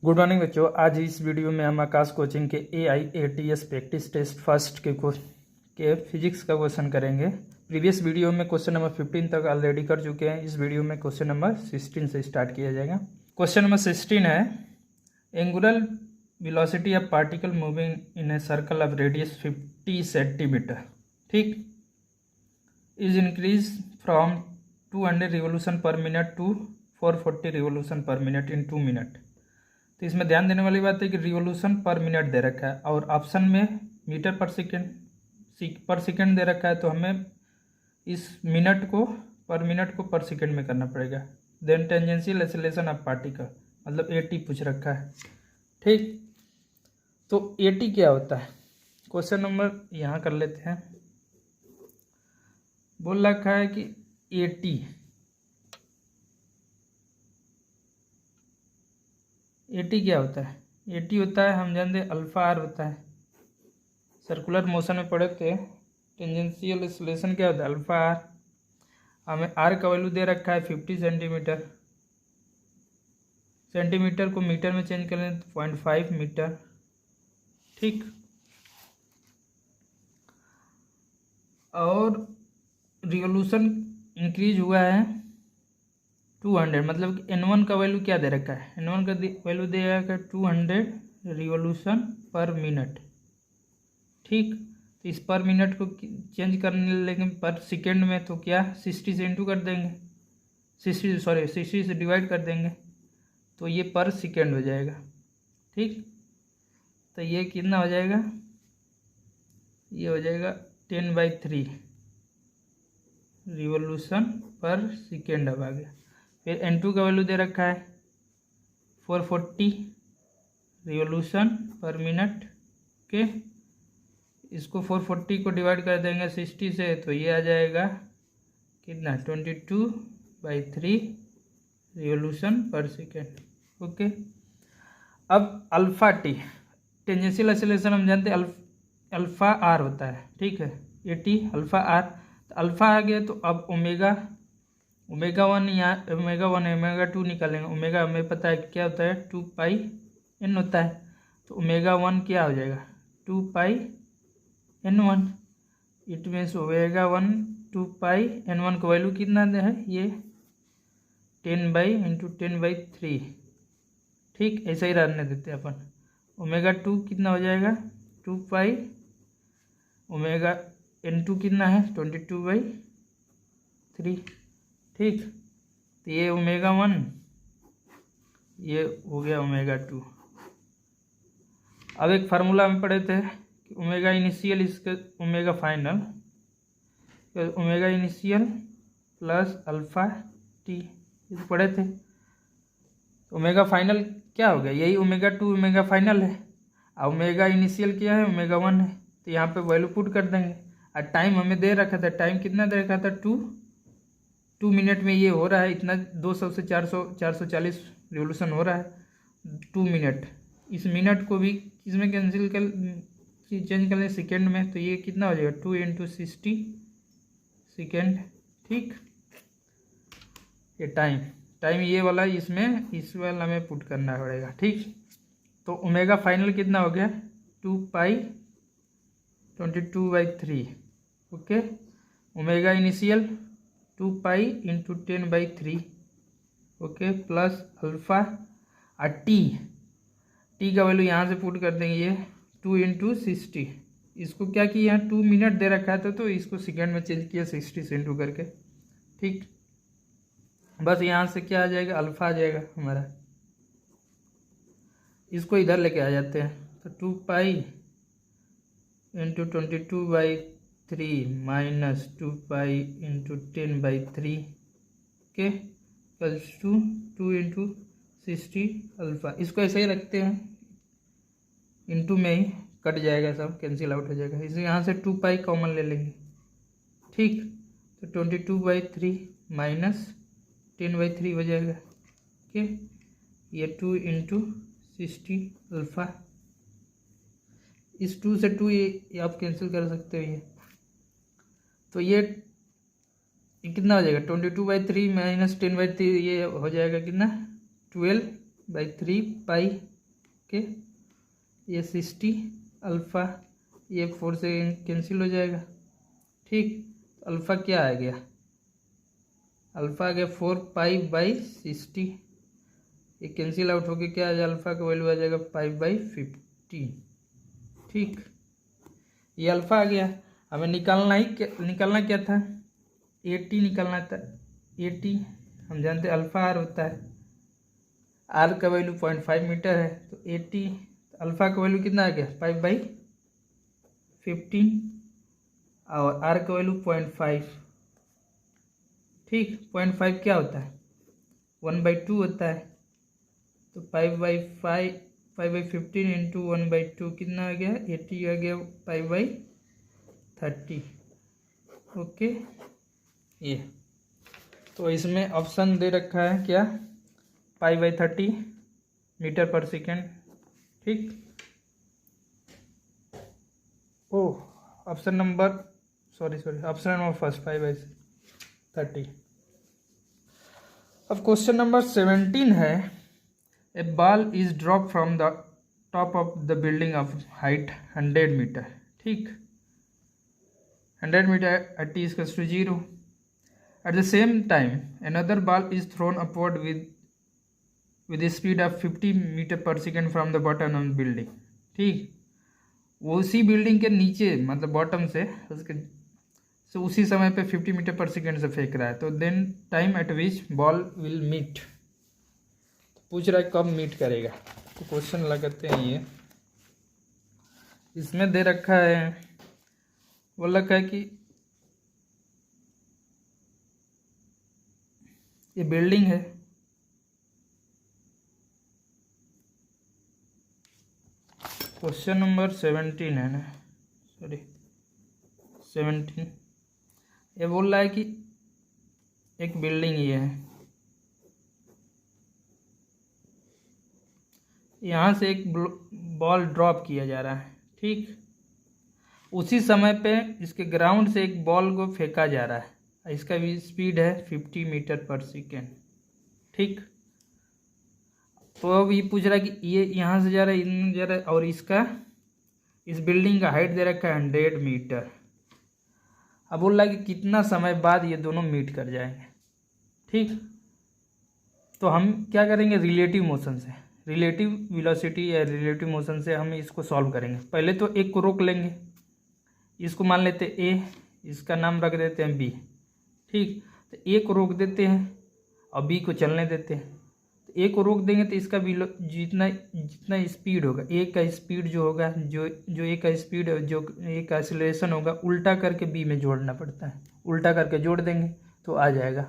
Good morning बच्चों। आज इस वीडियो में हम आकाश कोचिंग के AIATS प्रैक्टिस टेस्ट फर्स्ट के फिजिक्स का क्वेश्चन करेंगे। प्रीवियस वीडियो में क्वेश्चन नंबर 15 तक ऑलरेडी कर चुके हैं। इस वीडियो में क्वेश्चन नंबर 16 से स्टार्ट किया जाएगा। क्वेश्चन नंबर 16 है, angular velocity of particle moving in a circle of radius 50 centimetre, ठीक, is increase from 200 revolution per minute to 440 revolution per minute in 2 minute. तो इसमें ध्यान देने वाली बात है कि रिवोल्यूशन पर मिनट दे रखा है और ऑप्शन में मीटर पर सेकेंड दे रखा है, तो हमें इस मिनट को पर सेकेंड में करना पड़ेगा। Then tangential acceleration of particle मतलब AT पूछ रखा है, ठीक। तो AT क्या होता है, क्वेश्चन नंबर यहाँ कर लेते हैं। बोल रखा है कि AT क्या होता है। AT होता है, हम जानते हैं अल्फा आर होता है। सर्कुलर मोशन में पढ़े थे। टेंजेंशियल एक्सेलरेशन क्या होता है, अल्फा आर। हमें आर का वैल्यू दे रखा है 50 सेंटीमीटर। सेंटीमीटर को मीटर में चेंज कर लें तो 0.5 मीटर, ठीक। और रिवोल्यूशन इंक्रीज हुआ है 200, मतलब कि N1 का वैल्यू क्या दे रखा है, N1 का वैल्यू दे रखा है 200 रिवोल्यूशन पर मिनट, ठीक। तो इस पर मिनट को चेंज करने लेकिन पर सेकेंड में तो क्या 60 से इंटू कर देंगे, 60 से डिवाइड कर देंगे, तो ये पर सेकेंड हो जाएगा, ठीक। तो ये कितना हो जाएगा, ये हो जाएगा 10/3 रिवोल्यूशन पर सेकेंड अब आ गया। फिर N2 का वैल्यू दे रखा है 440 रिवोल्यूशन पर मिनट के। इसको 440 को डिवाइड कर देंगे 60 से, तो ये आ जाएगा कितना 22/3 रिवोल्यूशन पर सेकेंड, ओके। अब अल्फा टी, टेंजेंशियल एक्सेलरेशन हम जानते हैं अल्फा आर होता है, ठीक है। AT अल्फा आर, तो अल्फा आ गया तो अब ओमेगा 1 यहाँ ओमेगा 2 निकालेंगे। ओमेगा हमें पता है क्या होता है 2πN होता है, तो ओमेगा 1 क्या हो जाएगा 2πN1। It means omega 1 2πN1 का वैल्यू कितना है, ये 10/3, ठीक। ऐसा ही रहने देते हैं अपन। ओमेगा 2 कितना हो जाएगा 2π, ओमेगा N2 कितना है 22/3, ठीक। तो ये ओमेगा 1, ये हो गया ओमेगा 2। अब एक फार्मूला में पढ़े थे कि ओमेगा इनिशियल इसके omega final, omega initial plus alpha T, ये पढ़े थे। ओमेगा फाइनल क्या हो गया, यही ओमेगा 2 ओमेगा फाइनल है, और ओमेगा इनिशियल क्या है ओमेगा 1 है। तो यहाँ पे वैल्यू पुट कर देंगे। और टाइम हमें दे रखा था, टाइम कितना दे रखा था 2 मिनट में ये हो रहा है इतना, 200 से 440 रिवोल्यूशन हो रहा है 2 मिनट। इस मिनट को भी इसमें चेंज कर लें सेकेंड में, तो ये कितना हो जाएगा 2 × 60 सेकेंड, ठीक। ये टाइम ये वाला इसमें इस वाला में पुट करना पड़ेगा, ठीक। तो ओमेगा फाइनल कितना हो गया 2π22/3, okay. Omega initial 2π × 10/3, okay, plus alpha और टी का वैल्यू यहाँ से पुट कर देंगे, ये 2 × 60। इसको क्या किया यहाँ 2 मिनट दे रखा था, तो इसको सेकेंड में चेंज किया 60 से इंटू करके, ठीक। बस यहाँ से क्या आ जाएगा अल्फा आ जाएगा हमारा। इसको इधर लेके आ जाते हैं, तो 2π × 22/3 माइनस 2π × 10/3 के प्लस 2 × 60 अल्फा। इसको ऐसे ही रखते हैं, इंटू में ही कट जाएगा, सब कैंसिल आउट हो जाएगा। इसे यहाँ से 2π कॉमन ले लेंगे, ठीक। तो 22/3 माइनस 10/3 हो जाएगा, ओके। ये 2 × 60 अल्फा, इस 2 से 2 ये आप कैंसिल कर सकते हो ये। तो ये कितना हो जाएगा 22/3 माइनस 10/3, ये हो जाएगा कितना 12/3 पाई ओके, ये 60 अल्फ़ा, ये 4 से कैंसिल हो जाएगा। ठीक, अल्फ़ा क्या आ गया, अल्फ़ा आ गया 4π/60, ये कैंसिल आउट होके क्या आ जाएगा, अल्फ़ा का वैल्यू आ जाएगा 5/50। ठीक, ये अल्फ़ा आ गया। हमें निकालना क्या था, 80 निकालना था। 80 हम जानते हैं अल्फ़ा आर होता है, आर का वैल्यू 0.5 मीटर है, तो 80 अल्फ़ा का वैल्यू कितना आ गया 5/15 और आर का वैल्यू 0.5। ठीक, 0.5 क्या होता है 1/2 होता है, तो 5/15 इंटू 1/2 कितना आ गया 80 आ गया 5/30। ओके, ये तो इसमें ऑप्शन दे रखा है क्या 5/30 मीटर पर सेकेंड। ठीक, ऑप्शन नंबर फर्स्ट 5/30। अब क्वेश्चन नंबर 17 है, a ball is drop from the top of the building of height 100 metre. ठीक, 100 metre at t is equals to 0. At the same time, another ball is thrown upward with a speed of 50 metre per second from the bottom of building. ठीक, वो उसी building के नीचे मतलब bottom से उसी समय पे 50 मीटर पर सेकेंड से फेंक रहा है, तो then time at which ball will meet, पूछ रहा है कब मीट करेगा। तो क्वेश्चन लगाते हैं, ये इसमें दे रखा है, बोल रखा है कि ये बिल्डिंग है, क्वेश्चन नंबर 17 है ना, 17। ये बोल रहा है कि एक बिल्डिंग ये है, यहाँ से एक बॉल ड्रॉप किया जा रहा है। ठीक, उसी समय पे इसके ग्राउंड से एक बॉल को फेंका जा रहा है, इसका भी स्पीड है 50 मीटर पर सेकेंड। ठीक, तो अब ये पूछ रहा है कि ये यहाँ से जा रहा है, इधर जा रहा है, और इसका इस बिल्डिंग का हाइट दे रखा है 100 मीटर। अब बोल रहा है कि कितना समय बाद ये दोनों मीट कर जाएंगे। ठीक, तो हम क्या करेंगे, रिलेटिव मोशन से, रिलेटिव वेलोसिटी या रिलेटिव मोशन से हम इसको सॉल्व करेंगे। पहले तो एक को रोक लेंगे, इसको मान लेते हैं ए, इसका नाम रख देते हैं बी। ठीक, तो ए को रोक देते हैं और बी को चलने देते हैं। तो ए को रोक देंगे तो इसका जितना जितना स्पीड होगा, ए का स्पीड जो होगा, जो ए का स्पीड जो ए का एक्सेलरेशन होगा, उल्टा करके बी में जोड़ना पड़ता है, उल्टा करके जोड़ देंगे तो आ जाएगा।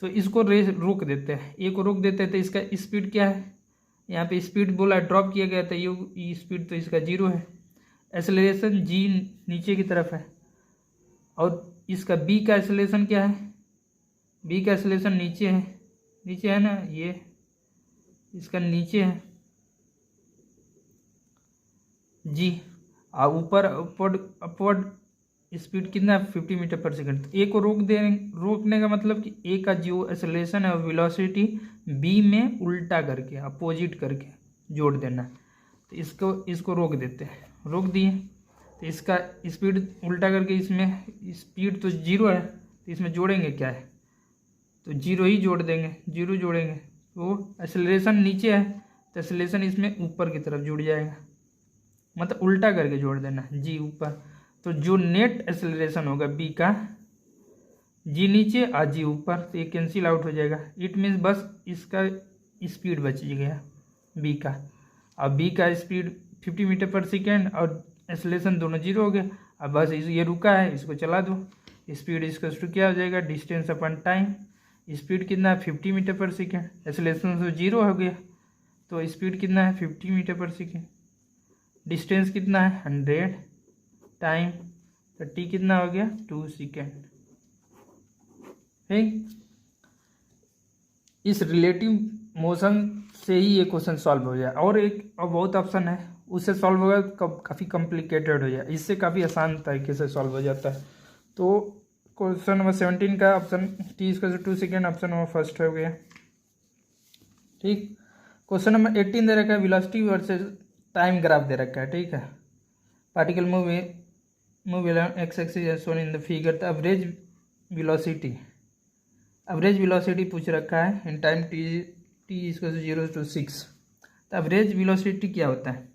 तो इसको रोक देते हैं, ए को रोक देते हैं, तो इसका स्पीड क्या है, यहाँ पे स्पीड बोला ड्रॉप किया गया था, ये स्पीड तो इसका 0 है, एक्सेलरेशन जी नीचे की तरफ है, और इसका बी का एक्सेलरेशन क्या है, बी का एक्सेलरेशन नीचे है ना, ये इसका नीचे है जी, और ऊपर अपवर्ड स्पीड कितना है 50 मीटर पर सेकंड। तो ए को रोकने का मतलब कि ए का जो एक्सेलरेशन है वेलोसिटी बी में उल्टा करके अपोजिट करके जोड़ देना। तो इसको रोक देते हैं, रोक दिए, तो इसका स्पीड उल्टा करके, इसमें स्पीड तो 0 है, तो इसमें जोड़ेंगे क्या है, तो 0 ही जोड़ देंगे, 0 जोड़ेंगे, तो एक्सेलरेशन नीचे है, तो एक्सेलरेशन इसमें ऊपर की तरफ जुड़ जाएगा, मतलब उल्टा करके जोड़ देना, जी ऊपर। तो जो नेट एक्सेलरेशन होगा बी का, जी नीचे और जी ऊपर, तो ये कैंसिल आउट हो जाएगा। इट मीन्स बस इसका स्पीड बच गया बी का, और बी का स्पीड 50 मीटर पर सेकेंड और एक्सेलरेशन दोनों 0 हो गए। अब बस ये रुका है, इसको चला दो, स्पीड इसका क्या हो जाएगा, डिस्टेंस अपन टाइम, स्पीड कितना है 50 मीटर पर सेकेंड, एक्सेलरेशन तो 0 हो गया, तो स्पीड कितना है 50 मीटर पर सेकेंड, डिस्टेंस कितना है 100, टाइम तो टी कितना हो गया 2 सेकेंड। ठीक, इस रिलेटिव मोशन से ही ये क्वेश्चन सॉल्व हो जाए। और बहुत ऑप्शन है, उससे सॉल्व होगा काफ़ी कॉम्प्लिकेटेड हो जाए, इससे काफ़ी आसान तरीके से सॉल्व हो जाता है। तो क्वेश्चन नंबर 17 का ऑप्शन टी इसका 2 सेकेंड ऑप्शन नंबर फर्स्ट हो गया। ठीक, क्वेश्चन नंबर 18 दे रखा है वेलोसिटी वर्सेस टाइम ग्राफ दे रखा है, ठीक है। Particle move along x axis as shown in the figure। The average velocity पूछ रखा है in time t equal to 0 to 6। तो एवरेज वेलोसिटी क्या होता है?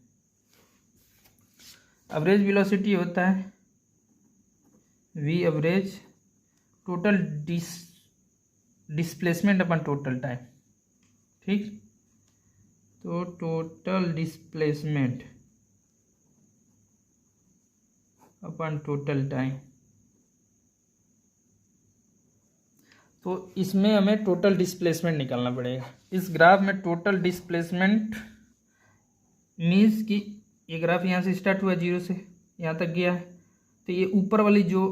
एवरेज वेलोसिटी होता है v एवरेज टोटल डिस्प्लेसमेंट अपन टोटल टाइम, ठीक। तो टोटल डिस्प्लेसमेंट अपन टोटल टाइम, तो इसमें हमें टोटल डिस्प्लेसमेंट निकालना पड़ेगा। इस ग्राफ में टोटल डिस्प्लेसमेंट मीन्स कि ये ग्राफ यहाँ से स्टार्ट हुआ 0 से यहाँ तक गया है, तो ये ऊपर वाली जो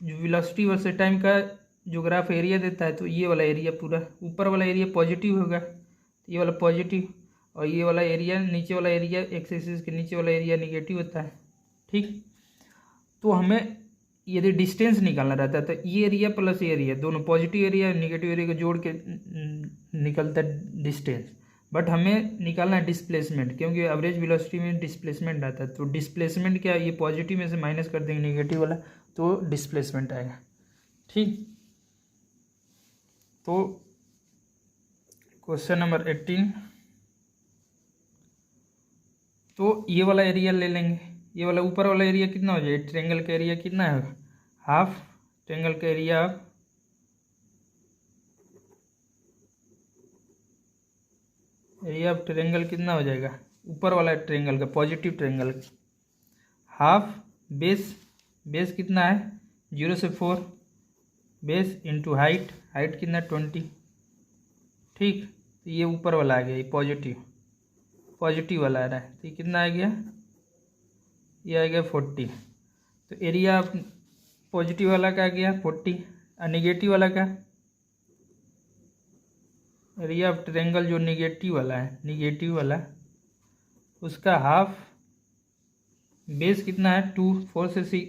वेलोसिटी वर्सेस टाइम का जो ग्राफ एरिया देता है, तो ये वाला एरिया पूरा ऊपर वाला एरिया पॉजिटिव होगा, ये वाला पॉजिटिव, और ये वाला एरिया नीचे वाला एरिया एक्स एक्सिस के नीचे वाला एरिया निगेटिव होता है, ठीक। तो हमें यदि डिस्टेंस निकालना रहता है तो ये एरिया प्लस ये एरिया दोनों पॉजिटिव एरिया निगेटिव एरिया को जोड़ के निकलता है डिस्टेंस, बट हमें निकालना है डिस्प्लेसमेंट, क्योंकि एवरेज वेलोसिटी में डिस्प्लेसमेंट आता है। तो डिस्प्लेसमेंट क्या, ये पॉजिटिव में से माइनस कर देंगे निगेटिव वाला, तो डिस्प्लेसमेंट आएगा, ठीक। तो क्वेश्चन नंबर 18, तो ये वाला एरिया ले लेंगे, ये वाला ऊपर वाला एरिया कितना हो जाए, ट्रायंगल का एरिया कितना है, हाफ, ट्रायंगल का एरिया ऑफ ट्रायंगल कितना हो जाएगा, ऊपर वाला ट्रायंगल का पॉजिटिव ट्रायंगल हाफ, बेस कितना है 0 से 4, बेस इंटू हाइट कितना 20, ठीक। तो ये ऊपर वाला आ गया, ये पॉजिटिव वाला आ रहा है, तो ये कितना आ गया, ये आ गया 40। तो एरिया पॉजिटिव वाला का आ गया 40, और निगेटिव वाला का एरिया ऑफ ट्रायंगल जो निगेटिव वाला उसका हाफ, बेस कितना है 2, 4 से 6,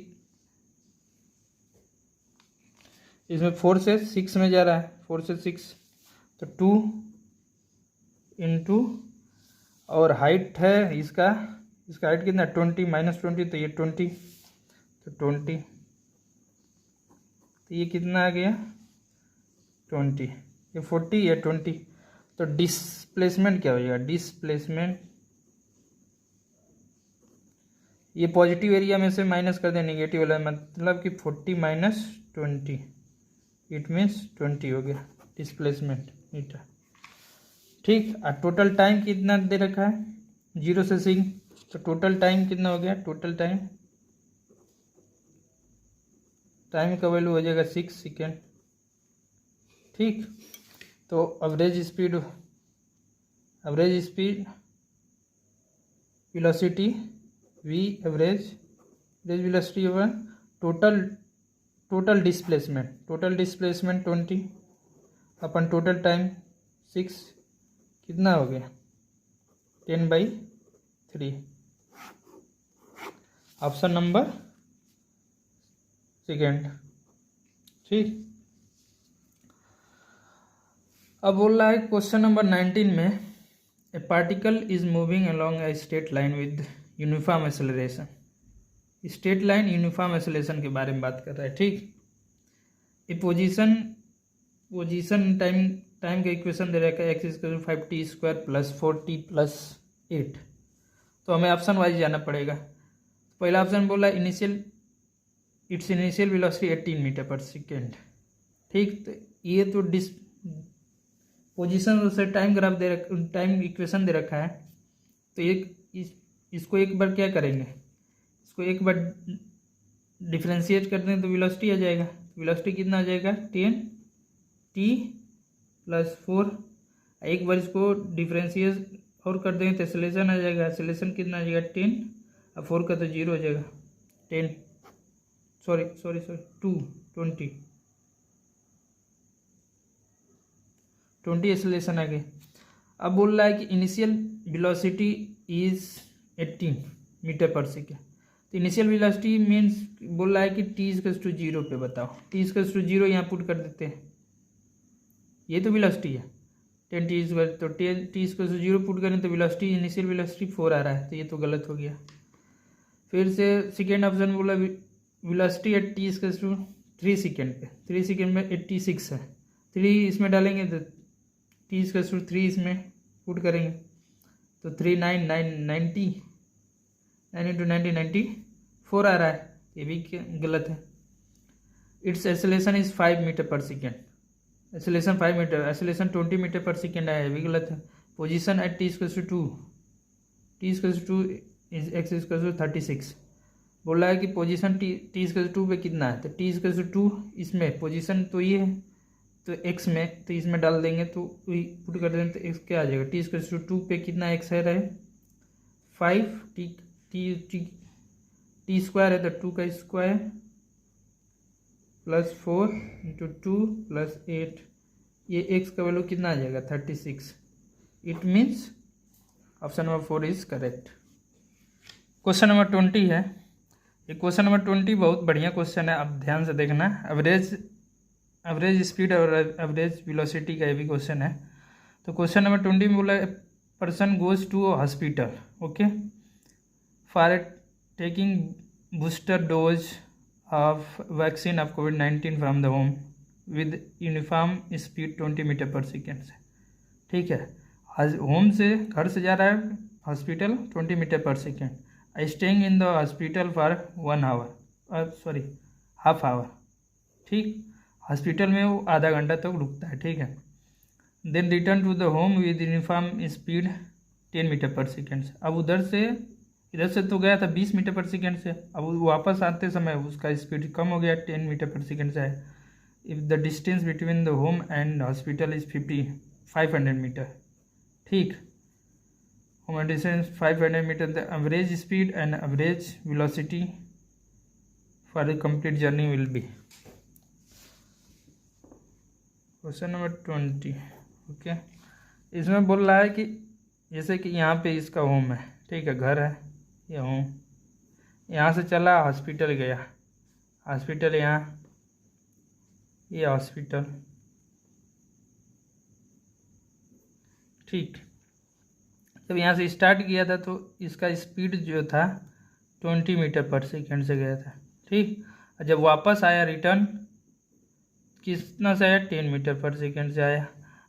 इसमें 4 से 6 में जा रहा है, 4 से 6, तो 2 इंटू, और हाइट है इसका हाइट कितना 20 माइनस 20, तो ये 20, तो 20, तो ये कितना आ गया 20, ये 40, ये 20। तो डिस्प्लेसमेंट क्या हो जाएगा, डिस्प्लेसमेंट ये पॉजिटिव एरिया में से माइनस कर दें निगेटिव वाला, मतलब कि 40 माइनस 20, इट मीन्स 20 हो गया डिस्प्लेसमेंट मीटर, ठीक। और टोटल टाइम कितना दे रखा है 0 से 6, तो टोटल टाइम कितना हो गया, टोटल टाइम का वैल्यू हो जाएगा 6 सेकेंड, ठीक। तो average speed velocity v average velocity over total displacement 20 अपन टोटल टाइम 6, कितना हो गया 10/3, ऑप्शन नंबर सेकेंड, ठीक। अब बोल रहा है क्वेश्चन नंबर 19 में ए particle is moving along a straight line with uniform acceleration. Straight line uniform acceleration के बारे में बात कर रहा है, ठीक। ए पोजीशन टाइम का इक्वेशन दे रखा है x = 5t² + 4t + 8। तो हमें ऑप्शन वाइज जाना पड़ेगा। पहला ऑप्शन बोला initial velocity 18 metre per second, ठीक। तो ये तो पोजीशन से टाइम ग्राफ टाइम इक्वेशन दे रखा है, तो इसको एक बार क्या करेंगे, इसको एक बार डिफ्रेंशिएट कर दें तो वेलोसिटी आ जाएगा। वेलोसिटी कितना आ जाएगा 10t + 4, एक बार इसको डिफ्रेंशिएट और कर देंगे तो एक्सेलरेशन आ जाएगा। एक्सेलरेशन कितना आ जाएगा 10, और 4 का तो 0 हो जाएगा 10, सॉरी 20 एक्सेलरेशन आ गई। अब बोल रहा है कि initial velocity is 18 metre per second. तो इनिशियल वेलोसिटी मीन्स बोल रहा है कि t = 0 पे बताओ, t = 0 यहाँ पुट कर देते हैं, ये तो वेलोसिटी है। 10t², तो t² से 0 पुट करें तो वेलोसिटी, इनिशियल वेलोसिटी 4 आ रहा है, तो ये तो गलत हो गया। फिर से सेकेंड ऑप्शन बोला वेलोसिटी एट t² 3 सेकेंड पे, 3 सेकेंड में 86 है, 3 इसमें डालेंगे तो t² 3 इसमें पुट करेंगे तो 3 9 9 90, 9 × 90 94 आ रहा है, ये भी गलत है। It's acceleration is 5 metre per second, acceleration 5 metre, acceleration 20 metre per second आया, ये भी गलत है। Position eight t² 2, t² is x² 36, बोला है कि पोजीशन t² 2 पे कितना है, तो t² 2 इसमें पोजीशन तो ये है, तो x में, तो इसमें डाल देंगे तो पुट कर देंगे तो x क्या आ जाएगा, t² 2 पे कितना x है रहे 5, t² है तो 2 का स्क्वायर प्लस 4 × 2 + 8, ये x का वैल्यू कितना आ जाएगा 36। It means option number 4 is correct. Question number 20 है, ये क्वेश्चन नंबर 20 बहुत बढ़िया क्वेश्चन है, आप ध्यान से देखना। एवरेज स्पीड और एवरेज वेलोसिटी का ये भी क्वेश्चन है। तो क्वेश्चन नंबर 20 में बोला person goes to hospital, okay, for taking booster dose of vaccine of COVID-19 from the home with uniform speed 20 metre per second से, ठीक है। होम से, घर से जा रहा है hospital 20 metre per second, staying in the hospital for 1 hour, sorry half hour, ठीक, हॉस्पिटल में वो आधा घंटा तक रुकता है, ठीक है। Then return to the home with uniform speed 10 metre per second. अब इधर से तो गया था 20 मीटर पर सेकेंड से, अब वापस आते समय उसका स्पीड कम हो गया, 10 मीटर पर सेकेंड से है। If the distance between the home and hospital is 500 metre, ठीक, home distance 500 metre, the average speed and average velocity for the complete journey will be. Question number 20, okay, इसमें बोल रहा है कि जैसे कि यहाँ पे इसका होम है, ठीक है, घर है, ये होम, यहाँ से चला हॉस्पिटल गया, हॉस्पिटल यहाँ, ये हॉस्पिटल, ठीक। जब यहाँ से स्टार्ट किया था तो इसका स्पीड जो था 20 मीटर पर सेकेंड से गया था, ठीक। और जब वापस आया रिटर्न कितना से आया, 10 मीटर पर सेकेंड से आया।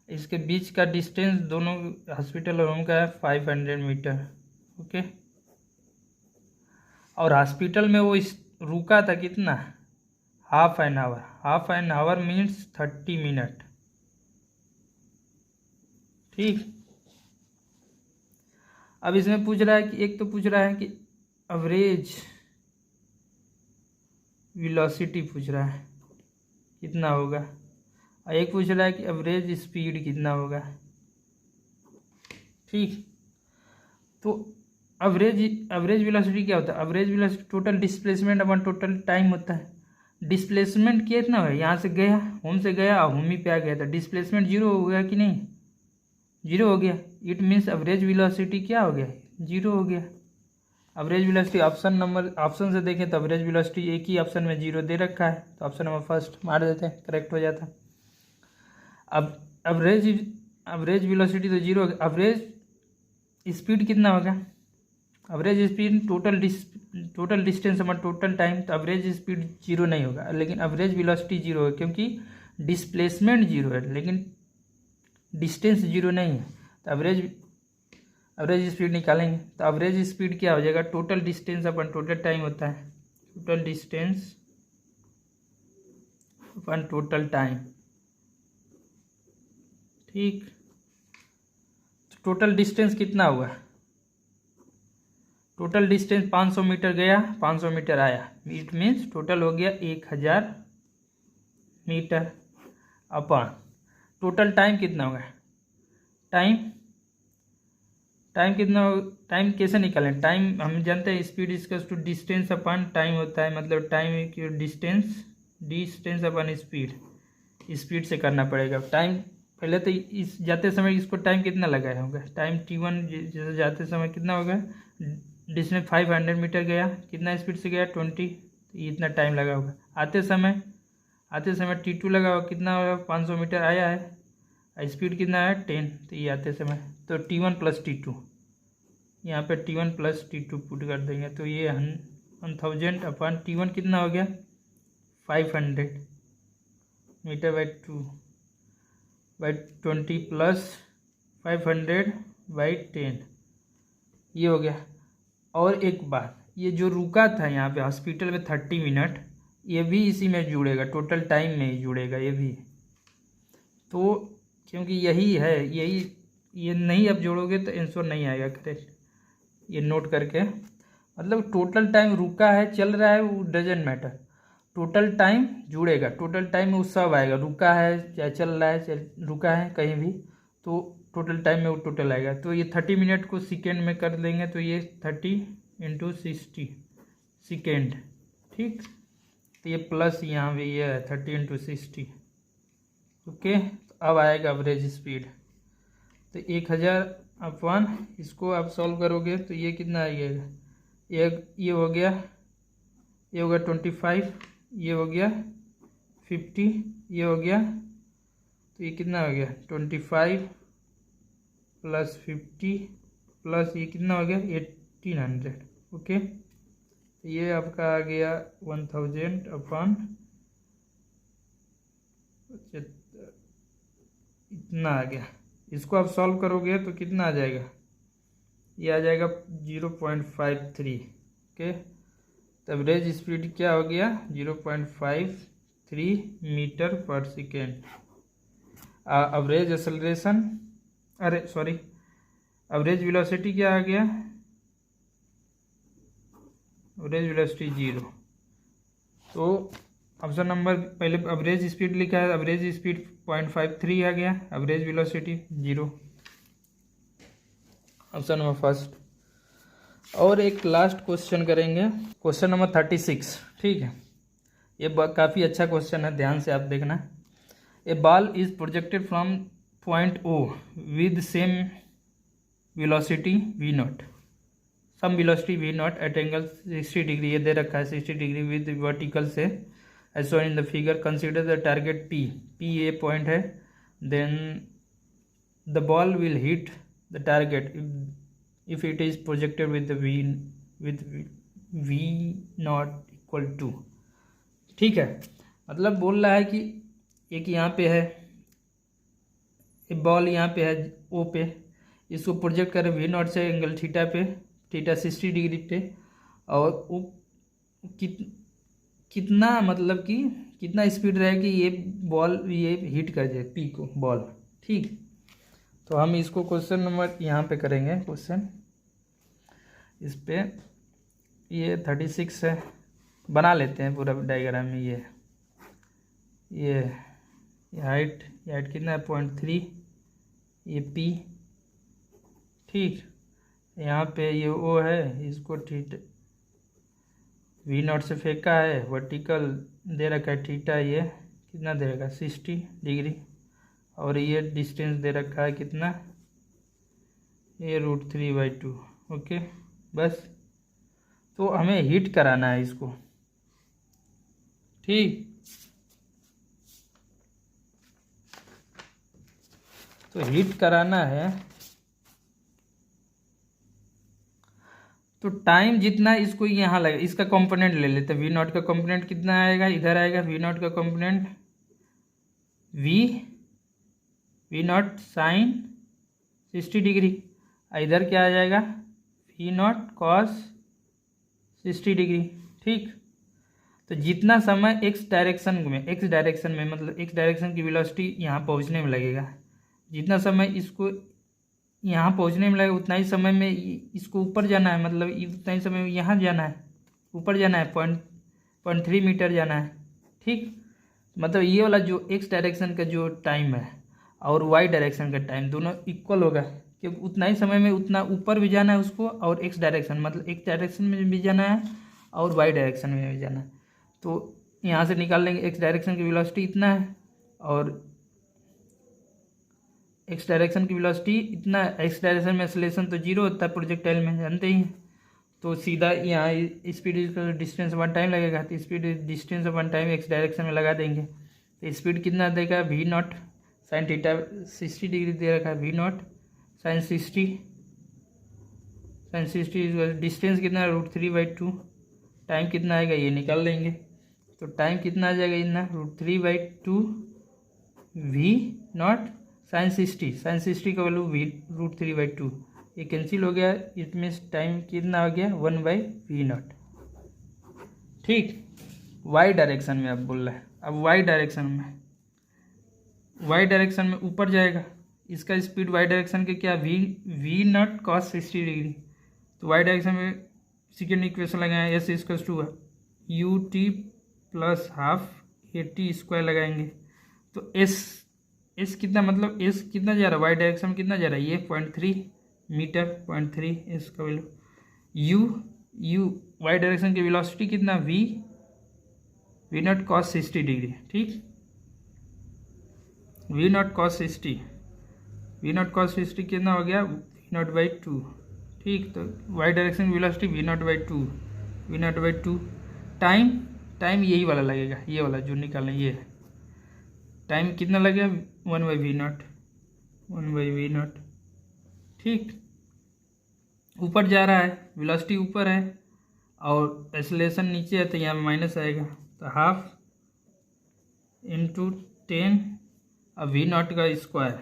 इसके बीच का डिस्टेंस दोनों हॉस्पिटल और होम का है 500 मीटर, ओके। और हॉस्पिटल में वो रुका था कितना, half an hour, half an hour means 30 minute, ठीक। अब इसमें पूछ रहा है कि एक तो पूछ रहा है कि एवरेज वेलोसिटी पूछ रहा है कितना होगा, और एक पूछ रहा है कि एवरेज स्पीड कितना होगा, ठीक। तो एवरेज वेलोसिटी क्या होता है, एवरेज वेलोसिटी टोटल डिस्प्लेसमेंट अपन टोटल टाइम होता है। डिस्प्लेसमेंट कितना है, यहाँ से गया, होम से गया और होम ही पे आ गया था, डिस्प्लेसमेंट 0 हो गया कि नहीं, 0 हो गया। इट मीन्स एवरेज वेलोसिटी क्या हो गया, 0 हो गया। एवरेज वेलोसिटी ऑप्शन से देखें तो एवरेज वेलोसिटी एक ही ऑप्शन में 0 दे रखा है, तो ऑप्शन नंबर फर्स्ट मार देते हैं, करेक्ट हो जाता। अब एवरेज वेलोसिटी तो 0 हो गया, एवरेज स्पीड कितना होगा, एवरेज स्पीड टोटल डिस्टेंस हमारा टोटल टाइम, तो एवरेज स्पीड 0 नहीं होगा, लेकिन एवरेज वेलोसिटी 0 है, क्योंकि डिस्प्लेसमेंट 0 है लेकिन डिस्टेंस 0 नहीं है। तो एवरेज स्पीड निकालेंगे तो एवरेज स्पीड क्या हो जाएगा, टोटल डिस्टेंस अपन टोटल टाइम होता है, टोटल डिस्टेंस अपन टोटल टाइम, ठीक। तो टोटल डिस्टेंस कितना हुआ, टोटल डिस्टेंस 500 मीटर गया, 500 मीटर आया, इट मीन्स टोटल हो गया 1000 मीटर अपन टोटल टाइम कितना होगा, टाइम कितना, टाइम कैसे निकालें, टाइम हम जानते हैं speed equals to distance upon time होता है, मतलब टाइम की डिस्टेंस अपन स्पीड से करना पड़ेगा। टाइम पहले तो इस जाते समय इसको टाइम कितना लगाया होगा, टाइम t1 जैसे जाते समय कितना होगा, डिस्टेंस 500 मीटर गया, कितना स्पीड से गया 20, तो इतना टाइम लगा होगा। आते समय t2 लगा होगा, कितना होगा 500 मीटर आया है, स्पीड कितना है 10, तो ये आते समय तो T1 + T2, यहाँ पे T1 + T2 पुट कर देंगे तो ये 1000 अपन T1 कितना हो गया 500 मीटर बाई 20 + 500/10, ये हो गया। और एक बात, ये जो रुका था यहाँ पे हॉस्पिटल में 30 मिनट, ये भी इसी में जुड़ेगा, टोटल टाइम में ही जुड़ेगा ये भी। तो क्योंकि यही है, यही ये नहीं अब जोड़ोगे तो आंसर नहीं आएगा करेक्ट, ये नोट करके। मतलब टोटल टाइम रुका है चल रहा है वो डजेंट मैटर, टोटल टाइम जुड़ेगा, टोटल टाइम में वो सब आएगा, रुका है चाहे चल रहा है चाहे रुका है कहीं भी, तो टोटल टाइम में वो टोटल आएगा। तो ये 30 मिनट को सेकेंड में कर देंगे तो ये 30 × 60 सेकेंड, ठीक। तो ये प्लस यहाँ भी ये है 30 × 60, ओके। तो अब आएगा एवरेज स्पीड, तो 1000 इसको आप सॉल्व करोगे तो ये कितना आएगा, ये हो गया, ये हो गया 25, ये हो गया 50, ये हो गया, तो ये कितना हो गया 25 + 50 प्लस ये कितना हो गया 1800, ओके। तो ये आपका आ गया 1000 इतना आ गया। इसको आप सॉल्व करोगे तो कितना आ जाएगा, ये आ जाएगा 0.53, ओके। तो एवरेज स्पीड क्या हो गया 0.53 metre per second. Average acceleration, अरे सॉरी, एवरेज वेलोसिटी क्या आ गया, एवरेज वेलोसिटी 0। तो ऑप्शन नंबर पहले एवरेज स्पीड लिखा है, एवरेज स्पीड 0.53 आ गया, average velocity 0, option number first. और एक लास्ट क्वेश्चन करेंगे, क्वेश्चन नंबर 36, ठीक है। ये काफ़ी अच्छा क्वेश्चन है, ध्यान से आप देखना। A ball is projected from point O with same velocity V0, some velocity V0 at angle 60 degree, ये दे रखा है 60 डिग्री विद वर्टिकल से as shown in the figure. Consider the target P ये पॉइंट है, then the ball will hit the target if it is projected with the V0 = 2, ठीक है। मतलब बोल रहा है कि एक यहाँ पे है, एक बॉल यहाँ पे है O पे, इसको प्रोजेक्ट करें V0 से एंगल थीटा पे, थीटा 60 डिग्री पे, और वो कितना मतलब कि कितना स्पीड रहे कि ये बॉल ये हिट कर जाए P को बॉल, ठीक। तो हम इसको क्वेश्चन नंबर यहाँ पे करेंगे, क्वेश्चन इस पे ये 36 है, बना लेते हैं पूरा डायग्राम में। ये हाइट कितना है 0.3, ये P, ठीक। यहाँ पे ये O है, इसको थीटा V0 से फेंका है, वर्टिकल दे रखा है थीटा, ये कितना दे रखा है 60 डिग्री, और ये डिस्टेंस दे रखा है कितना, ये √3/2, ओके। बस तो हमें हिट कराना है इसको, ठीक। तो हिट कराना है तो टाइम जितना इसको यहाँ लगेगा, इसका कंपोनेंट ले लेते हैं। V0 का कंपोनेंट कितना आएगा, इधर आएगा V0 का कंपोनेंट V0 sin 60 डिग्री, इधर क्या आ जाएगा V0 cos 60 डिग्री, ठीक। तो जितना समय x डायरेक्शन में मतलब x डायरेक्शन की वेलोसिटी यहाँ पहुँचने में लगेगा, जितना समय इसको यहाँ पहुँचने में लगेगा उतना ही समय में इसको ऊपर जाना है, मतलब उतना ही समय में यहाँ जाना है, ऊपर जाना है 0.3 मीटर जाना है, ठीक। मतलब ये वाला जो x डायरेक्शन का जो टाइम है और y डायरेक्शन का टाइम दोनों इक्वल होगा, क्योंकि उतना ही समय में उतना ऊपर भी जाना है उसको, और x डायरेक्शन मतलब x डायरेक्शन में भी जाना है और y डायरेक्शन में भी जाना है। तो यहाँ से निकाल लेंगे x डायरेक्शन की वेलोसिटी इतना है और x डायरेक्शन की वेलोसिटी इतना है। x डायरेक्शन में एक्सेलरेशन तो 0 होता है प्रोजेक्टाइल में, जानते ही हैं। तो सीधा यहाँ स्पीड डिस्टेंस 1 टाइम लगेगा, तो speed distance 1 time x direction में लगा देंगे, तो स्पीड कितना देगा V0 साइन थीटा 60 डिग्री दे रखा है वी नॉट साइन 60 डिस्टेंस कितना है √3/2। टाइम कितना आएगा ये निकाल लेंगे। तो टाइम कितना आ जाएगा इतना √3/2 वी नॉट साइन 60 का वैल्यू √3/2 ये कैंसिल हो गया। इट मीन्स टाइम कितना आ गया 1/v नॉट। ठीक, वाई डायरेक्शन में अब बोल रहा है। अब वाई डायरेक्शन में ऊपर जाएगा, इसका स्पीड वाई डायरेक्शन के क्या वी नॉट cos 60 डिग्री। तो वाई डायरेक्शन में सेकेंड इक्वेशन लगाए S equals to U T plus half AT² लगाएंगे। तो एस कितना मतलब एस कितना जा रहा है वाई डायरेक्शन में कितना जा रहा है ये 0.3 मीटर 0.3 इसका वैल्यू यू वाई डायरेक्शन की वेलोसिटी कितना वी नॉट cos 60 डिग्री। ठीक, वी नॉट cos 60 कितना हो गया v0/2। ठीक, तो Y direction velocity v0/2 time यही वाला लगेगा, ये वाला जो निकालना ये है। टाइम कितना लगेगा 1/v नॉट। ठीक, ऊपर जा रहा है, वेलोसिटी ऊपर है और एक्सेलरेशन नीचे है, तो यहाँ माइनस आएगा। तो हाफ इंटू 10 अब वी नॉट का स्क्वायर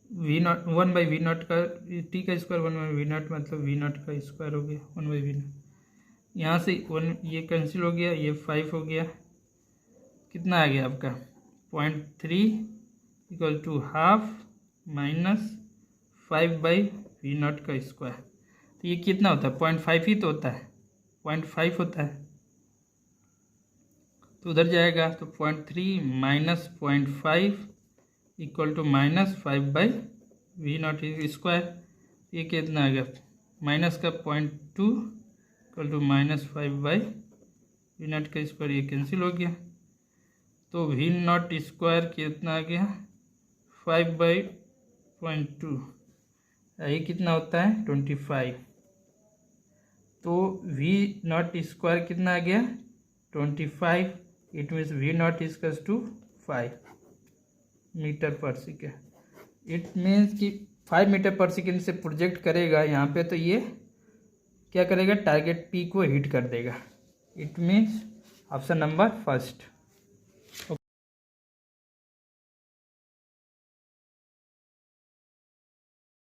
वी नॉट का टी का स्क्वायर 1/v नॉट मतलब वी नॉट का स्क्वायर हो गया 1/v नॉट। यहाँ से 1 ये कैंसिल हो गया, ये 5 हो गया। कितना आ गया आपका 0.3 = हाफ माइनस 5/v नॉट का स्क्वायर। तो ये कितना होता है 0.5 ही तो होता है, 0.5 होता है। तो उधर जाएगा तो 0.3 माइनस 0.5 = -5/v नॉट स्क्वायर। ये कितना आ गया माइनस का 0.2 = -5/v नॉट का स्क्वायर, ये कैंसिल हो गया। तो v नॉट स्क्वायर कितना आ गया 5/0.2, ये कितना होता है 25। तो v नॉट स्क्वायर कितना आ गया 25। It means v naught equals to 5 metre per second. It means कि 5 मीटर पर सेकेंड से प्रोजेक्ट करेगा यहाँ पे, तो ये क्या करेगा टारगेट P को हिट कर देगा। It means option number first.